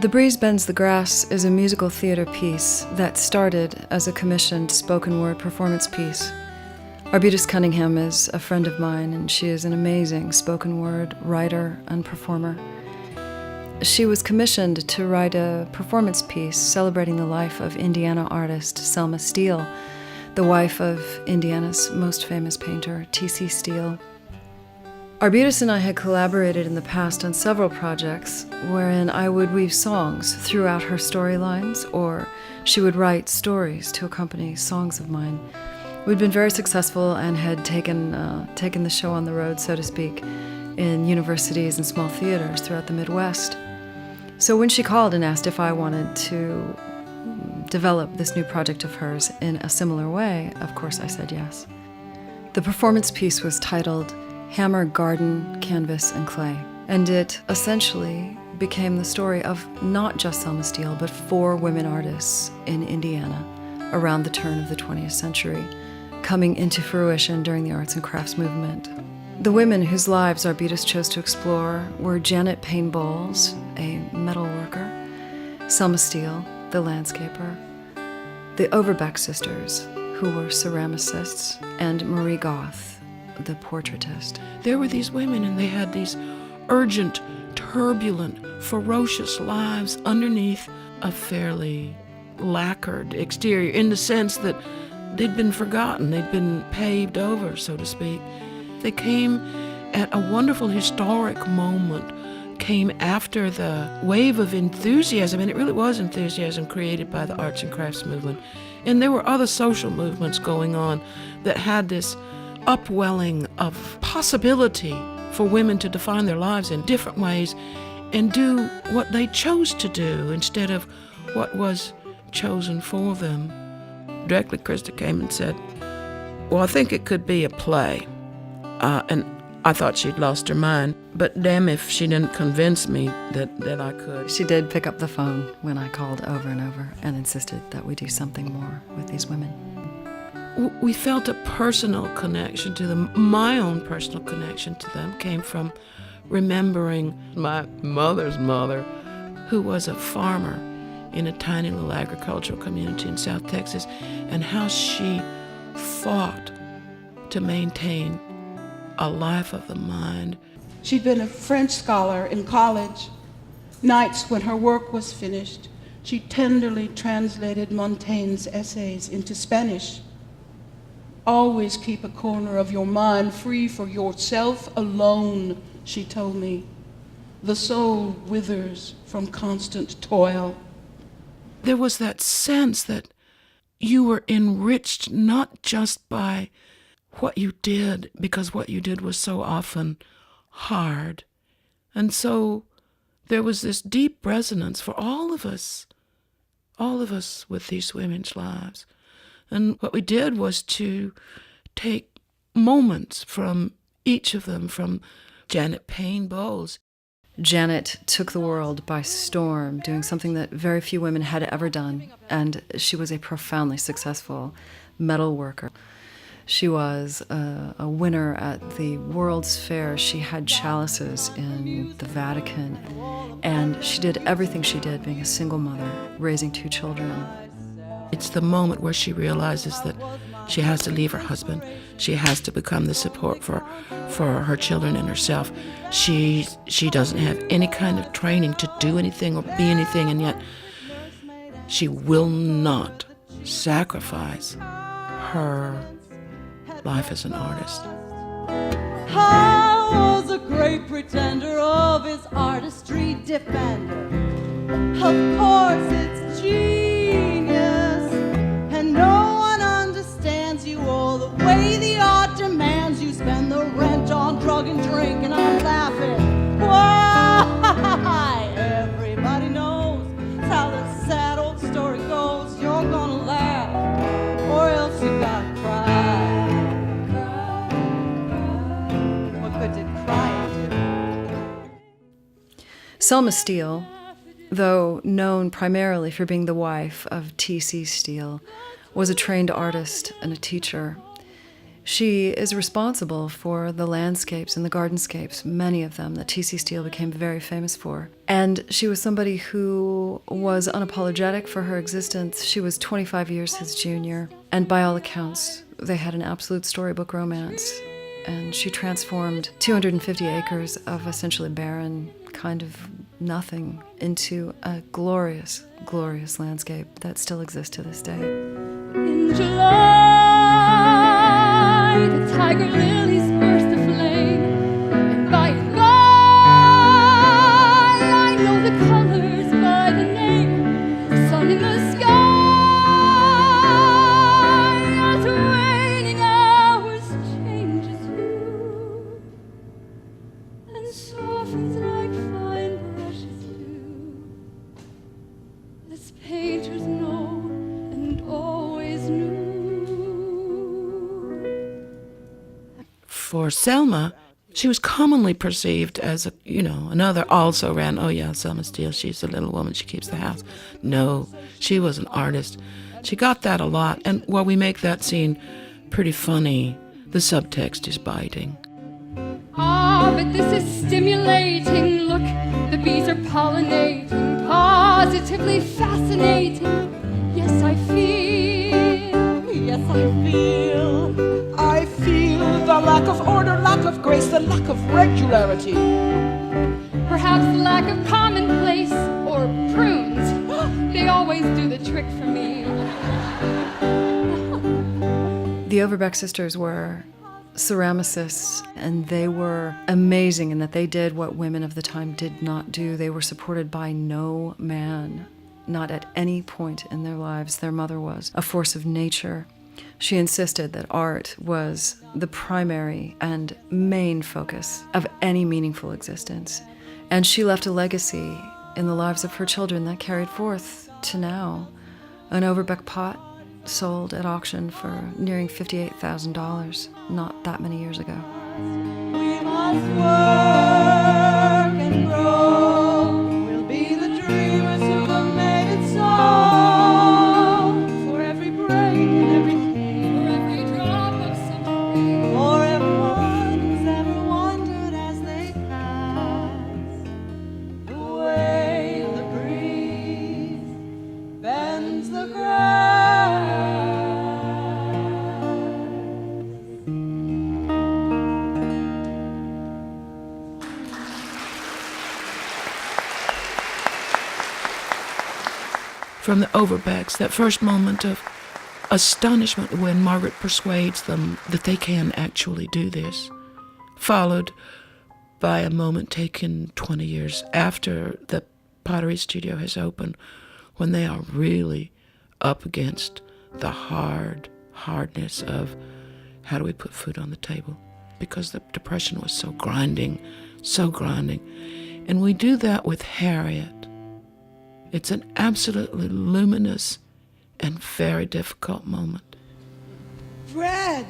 The Breeze Bends the Grass is a musical theater piece that started as a commissioned spoken word performance piece. Arbutus Cunningham is a friend of mine, and she is an amazing spoken word writer and performer. She was commissioned to write a performance piece celebrating the life of Indiana artist Selma Steele, the wife of Indiana's most famous painter, T.C. Steele. Arbutus and I had collaborated in the past on several projects wherein I would weave songs throughout her storylines, or she would write stories to accompany songs of mine. We'd been very successful and had taken the show on the road, so to speak, in universities and small theaters throughout the Midwest. So when she called and asked if I wanted to develop this new project of hers in a similar way, of course I said yes. The performance piece was titled Hammer, Garden, Canvas, and Clay. And it essentially became the story of not just Selma Steele, but 4 women artists in Indiana around the turn of the 20th century, coming into fruition during the arts and crafts movement. The women whose lives Arbutus chose to explore were Janet Payne Bowles, a metal worker, Selma Steele, the landscaper, the Overbeck Sisters, who were Ceramacists, and Marie Goth, the portraitist. There were these women, and they had these urgent, turbulent, ferocious lives underneath a fairly lacquered exterior, in the sense that they'd been forgotten, they'd been paved over, so to speak. They came at a wonderful historic moment, came after the wave of enthusiasm, and it really was enthusiasm created by the arts and crafts movement. And there were other social movements going on that had this upwelling of possibility for women to define their lives in different ways and do what they chose to do instead of what was chosen for them. Directly, Krista came and said, well, I think it could be a play. And I thought she'd lost her mind, but damn if she didn't convince me that I could. She did pick up the phone when I called over and over and insisted that we do something more with these women. We felt a personal connection to them. My own personal connection to them came from remembering my mother's mother, who was a farmer in a tiny little agricultural community in South Texas, and how she fought to maintain a life of the mind. She'd been a French scholar in college. Nights when her work was finished, she tenderly translated Montaigne's essays into Spanish. Always keep a corner of your mind free for yourself alone, she told me. The soul withers from constant toil. There was that sense that you were enriched not just by what you did, because what you did was so often hard. And so there was this deep resonance for all of us with these women's lives. And what we did was to take moments from each of them, from Janet Payne Bowles. Janet took the world by storm, doing something that very few women had ever done, and she was a profoundly successful metal worker. She was a winner at the World's Fair. She had chalices in the Vatican, and she did everything she did being a single mother, raising 2 children. It's the moment where she realizes that she has to leave her husband. She has to become the support for her children and herself. She doesn't have any kind of training to do anything or be anything, and yet she will not sacrifice her life as an artist. I was a great pretender of his artistry defender. Of course it's genius, and no one understands you all the way the art demands. You spend the rent on drug and drink, and I'm laughing. Why? Everybody knows how the sad old story goes. You're gonna laugh, or else you gotta cry. What good did crying do? Selma Steele, though known primarily for being the wife of T.C. Steele, was a trained artist and a teacher. She is responsible for the landscapes and the gardenscapes, many of them that T.C. Steele became very famous for. And she was somebody who was unapologetic for her existence. She was 25 years his junior, and by all accounts, they had an absolute storybook romance. And she transformed 250 acres of essentially barren kind of nothing into a glorious, glorious landscape that still exists to this day. In July, the tiger lilies burst aflame, and by and by, I know the colors by the name. Sun in the sky, as waning hours changes hue, and softens like fine brushes do. As painters know and always knew. For Selma, she was commonly perceived as, another also ran, oh yeah, Selma Steele, she's a little woman, she keeps the house. No, she was an artist. She got that a lot, and while we make that scene pretty funny, the subtext is biting. Ah, but this is stimulating. Look, the bees are pollinating, positively fascinating. Yes, I feel. Yes, I feel. I feel the lack of order, lack of grace, the lack of regularity. Perhaps lack of commonplace or prunes. They always do the trick for me. The Overbeck Sisters were Ceramacists, and they were amazing in that they did what women of the time did not do. They were supported by no man, not at any point in their lives. Their mother was a force of nature. She insisted that art was the primary and main focus of any meaningful existence. And she left a legacy in the lives of her children that carried forth to now. An Overbeck pot sold at auction for nearing $58,000 not that many years ago. We must work and grow. We'll be the dreamers who have made it so. For every break and every pain, For every drop of summer rain, for everyone who's ever wondered as they pass, the way the breeze bends the grass. From the Overbecks, that first moment of astonishment when Margaret persuades them that they can actually do this, followed by a moment taken 20 years after the Pottery Studio has opened, when they are really up against the hardness of how do we put food on the table, because the Depression was so grinding. And we do that with Harriet. It's an absolutely luminous and very difficult moment. Bread.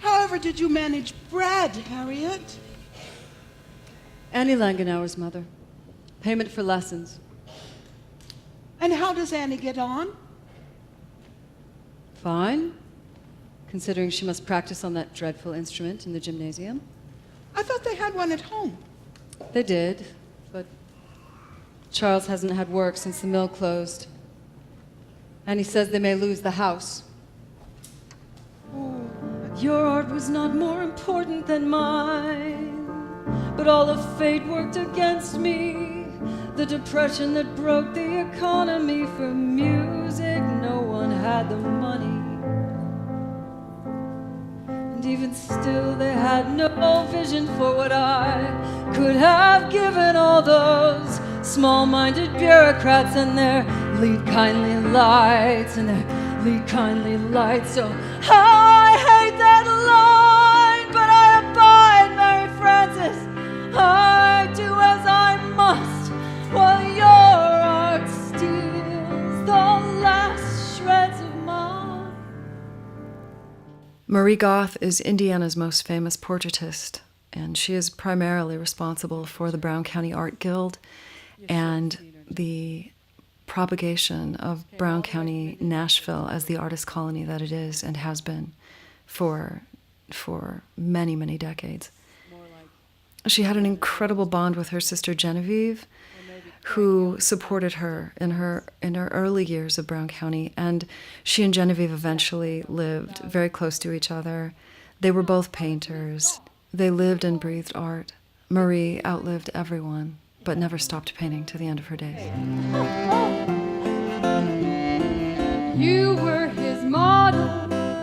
However did you manage bread, Harriet? Annie Langenauer's mother. Payment for lessons. And how does Annie get on? Fine, considering she must practice on that dreadful instrument in the gymnasium. I thought they had one at home. They did, but Charles hasn't had work since the mill closed. And he says they may lose the house. Your art was not more important than mine, but all of fate worked against me. The depression that broke the economy for music, no one had the money. And even still they had no vision for what I could have given all those small-minded bureaucrats and their lead kindly lights, So I hate that line, but I abide, Mary Frances. I do as I must, while your art steals the last shreds of mine. Marie Goth is Indiana's most famous portraitist, and she is primarily responsible for the Brown County Art Guild and the propagation of Brown County, Nashville as the artist colony that it is and has been for many, many decades. She had an incredible bond with her sister Genevieve, who supported her in her early years of Brown County, and she and Genevieve eventually lived very close to each other. They were both painters. They lived and breathed art. Marie outlived everyone, but never stopped painting to the end of her days. You were his model,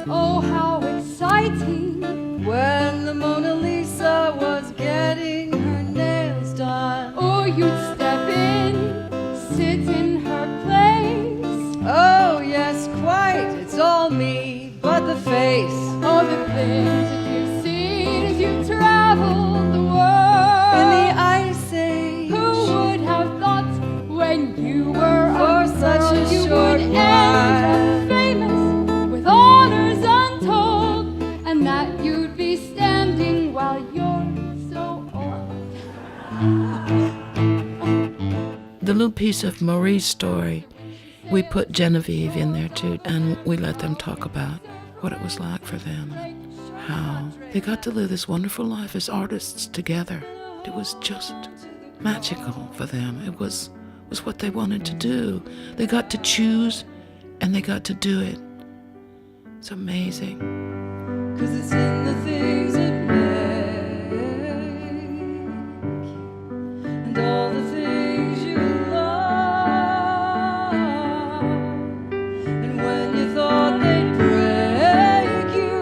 oh how exciting. When the Mona Lisa was getting her nails done, Oh, you'd step in, sit in her place. oh yes, quite, it's all me, but the face. All the things that you've seen as you traveled the world. In the Ice Age, Who would have thought when you were For a such girl a you short would while. end up famous with honors untold, and that you'd be standing while you're so old. The little piece of Marie's story, we put Genevieve in there too, and we let them talk about what it was like for them, how they got to live this wonderful life as artists together. It was just magical for them. It was what they wanted to do. They got to choose, and they got to do it. It's amazing. 'cause it's in the things that make, and all the things you love. And when you thought they'd break you,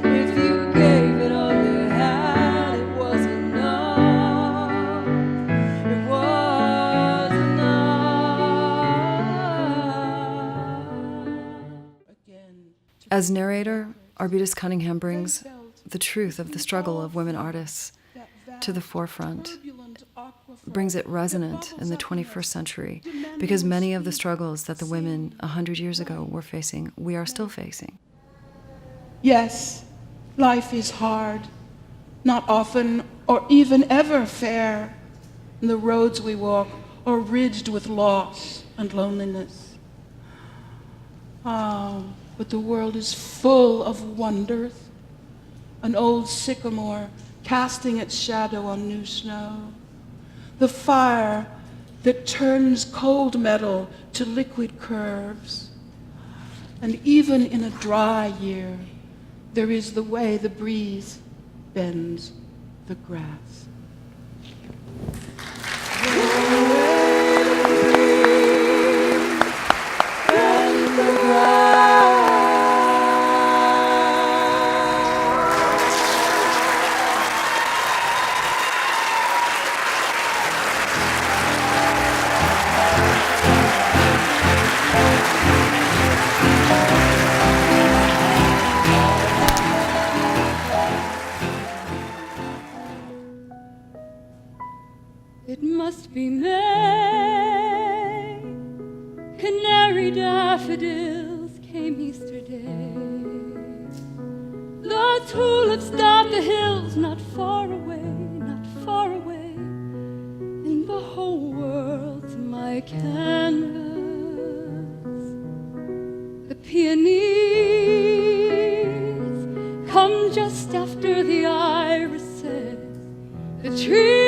if you gave it all you had, it was enough. It was enough. Again. As narrator, Arbutus Cunningham brings the truth of the struggle of women artists to the forefront, brings it resonant in the 21st century, because many of the struggles that the women 100 years ago were facing, we are still facing. Yes, life is hard, not often or even ever fair. The roads we walk are ridged with loss and loneliness. But the world is full of wonders. An old sycamore casting its shadow on new snow. The fire that turns cold metal to liquid curves. And even in a dry year, there is the way the breeze bends the grass. It must be May. Canary daffodils came Easter Day. The tulips dot the hills not far away, not far away. And the whole world's my canvas. The peonies come just after the irises. The trees